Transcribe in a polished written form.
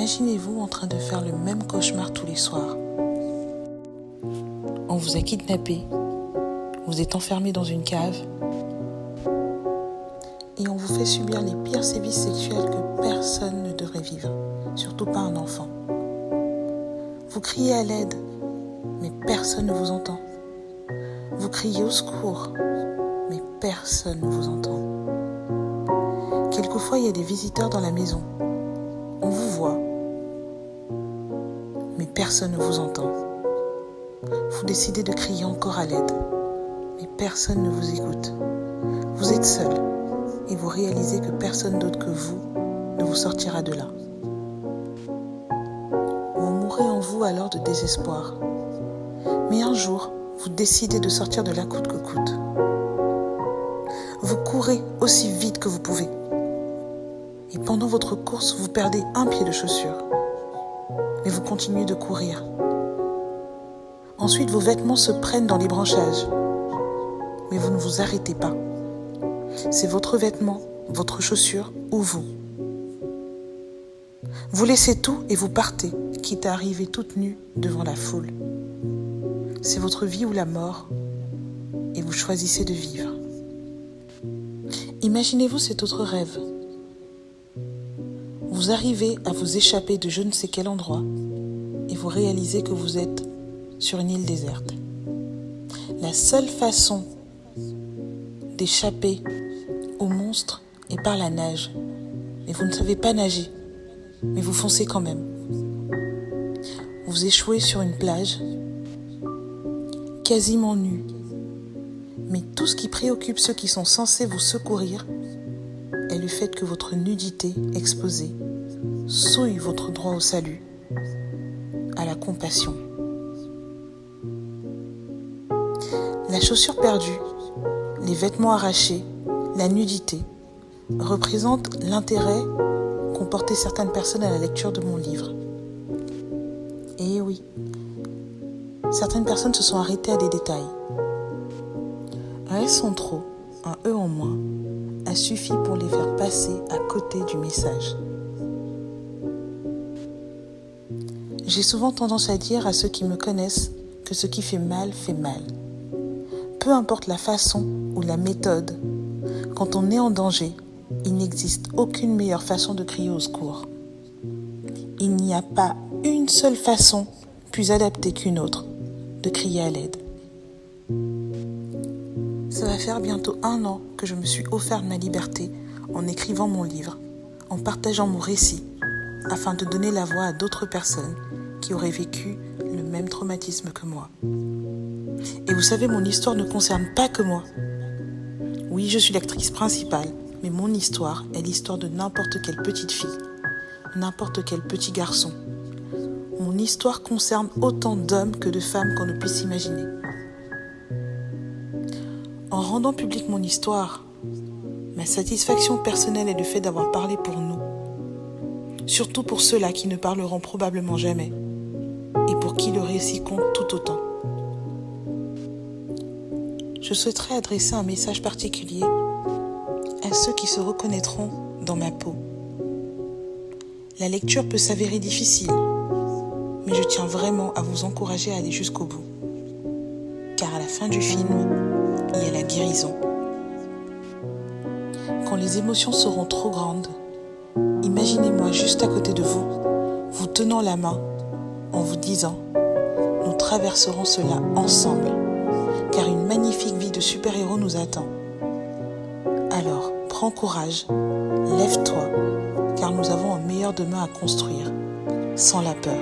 Imaginez-vous en train de faire le même cauchemar tous les soirs. On vous a kidnappé, vous êtes enfermé dans une cave et on vous fait subir les pires sévices sexuels que personne ne devrait vivre, surtout pas un enfant. Vous criez à l'aide, mais personne ne vous entend. Vous criez au secours, mais personne ne vous entend. Quelquefois, il y a des visiteurs dans la maison. On vous voit, mais personne ne vous entend. Vous décidez de crier encore à l'aide, mais personne ne vous écoute. Vous êtes seul et vous réalisez que personne d'autre que vous ne vous sortira de là. Vous mourrez en vous alors de désespoir. Mais un jour, vous décidez de sortir de là coûte que coûte. Vous courez aussi vite que vous pouvez. Et pendant votre course, vous perdez un pied de chaussure. Mais vous continuez de courir. Ensuite, vos vêtements se prennent dans les branchages. Mais vous ne vous arrêtez pas. C'est votre vêtement, votre chaussure ou vous. Vous laissez tout et vous partez, quitte à arriver toute nue devant la foule. C'est votre vie ou la mort et vous choisissez de vivre. Imaginez-vous cet autre rêve. Vous arrivez à vous échapper de je ne sais quel endroit et vous réalisez que vous êtes sur une île déserte. La seule façon d'échapper aux monstres est par la nage. Et vous ne savez pas nager, mais vous foncez quand même. Vous échouez sur une plage, quasiment nue. Mais tout ce qui préoccupe ceux qui sont censés vous secourir est le fait que votre nudité exposée souille votre droit au salut, à la compassion. La chaussure perdue, les vêtements arrachés, la nudité représentent l'intérêt qu'ont porté certaines personnes à la lecture de mon livre. Et oui, certaines personnes se sont arrêtées à des détails. Un S en trop, un E en moins, a suffi pour les faire passer à côté du message. J'ai souvent tendance à dire à ceux qui me connaissent que ce qui fait mal. Peu importe la façon ou la méthode, quand on est en danger, il n'existe aucune meilleure façon de crier au secours. Il n'y a pas une seule façon plus adaptée qu'une autre de crier à l'aide. Ça va faire bientôt 1 an que je me suis offert ma liberté en écrivant mon livre, en partageant mon récit, afin de donner la voix à d'autres personnes qui auraient vécu le même traumatisme que moi. Et vous savez, mon histoire ne concerne pas que moi. Oui, je suis l'actrice principale, mais mon histoire est l'histoire de n'importe quelle petite fille, n'importe quel petit garçon. Mon histoire concerne autant d'hommes que de femmes qu'on ne puisse imaginer. En rendant publique mon histoire, ma satisfaction personnelle est le fait d'avoir parlé pour nous. Surtout pour ceux-là qui ne parleront probablement jamais et pour qui le récit compte tout autant. Je souhaiterais adresser un message particulier à ceux qui se reconnaîtront dans ma peau. La lecture peut s'avérer difficile, mais je tiens vraiment à vous encourager à aller jusqu'au bout. Car à la fin du film, il y a la guérison. Quand les émotions seront trop grandes, imaginez-moi juste à côté de vous, vous tenant la main en vous disant « Nous traverserons cela ensemble, car une magnifique vie de super-héros nous attend. » Alors, prends courage, lève-toi, car nous avons un meilleur demain à construire, sans la peur.